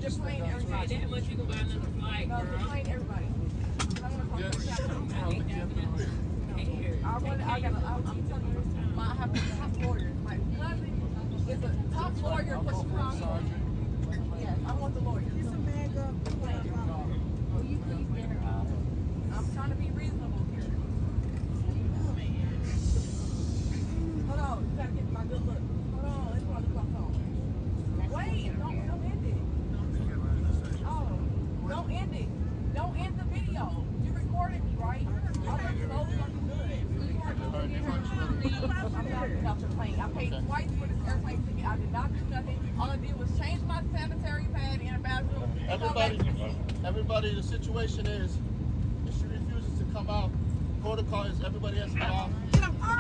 deplane everybody. That much you can buy another flight, No, girl. deplane everybody. I'm telling you, I have top lawyers. My cousin is a top lawyer for Chicago. Yes, I want the lawyer. Will you please get her out? I'm trying to be reasonable here. Hold on, you gotta get my good look. Hold on, let's go look my phone. Wait, don't end it. Oh, don't end it. Don't end the video. You recorded me, right? I thought you know fucking good. I'm not getting off the plane. I paid twice for this airplane ticket. I did not do nothing. All I did was change my sanitary pad in a bathroom. Everybody, the situation is, if she refuses to come out, protocol is everybody has to go out.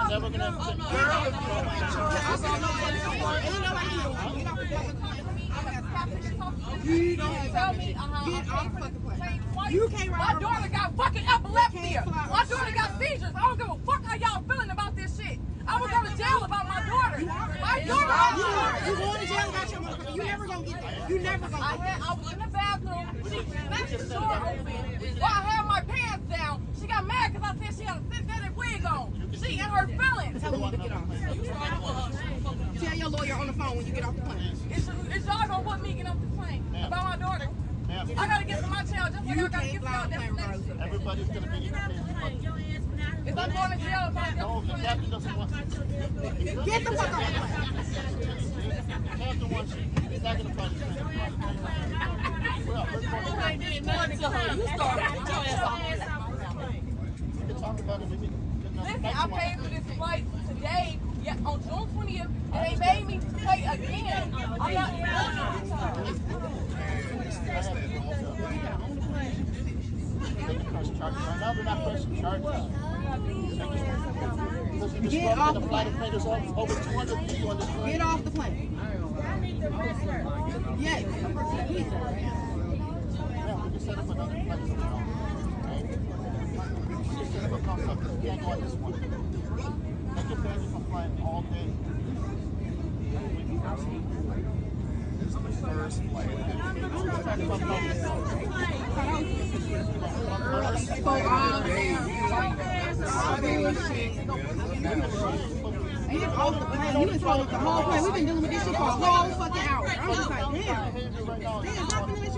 And then we're gonna You can't ride. My daughter got fucking epilepsy. My daughter got seizures. I don't give a fuck how y'all feeling about this shit. I would go to jail about my daughter. My daughter. You going to jail about your motherfucker. You never gonna get that. You never gonna get that. I was in the bathroom. She smacked the door open. While I had my pants down. She got mad because I said she had a synthetic wig on. She in her feelings. Tell her when to get off. Tell your lawyer on the phone when you get off the plane. Is y'all gonna put me get off the plane about my daughter? I gotta get to my child just like I gotta get to y'all destination. Everybody's gonna be in the If I'm going to jail, if I No, the captain doesn't want Get the fuck off the plane. The captain wants you. He's not gonna find you. Well, let's go. We can talk about it. Listen, I paid for this flight today, on June 20th, and they made me pay again. I'm not Get off the plane. Over 200 people on this plane. Get off the plane. Yes. Yeah, we can set up another place. Set up a concept. We can't go on this one. Make your family from flying all day. This is the first flight. You been talking the whole plane. We've been dealing with this shit for a whole fucking hour. I'm just like, damn.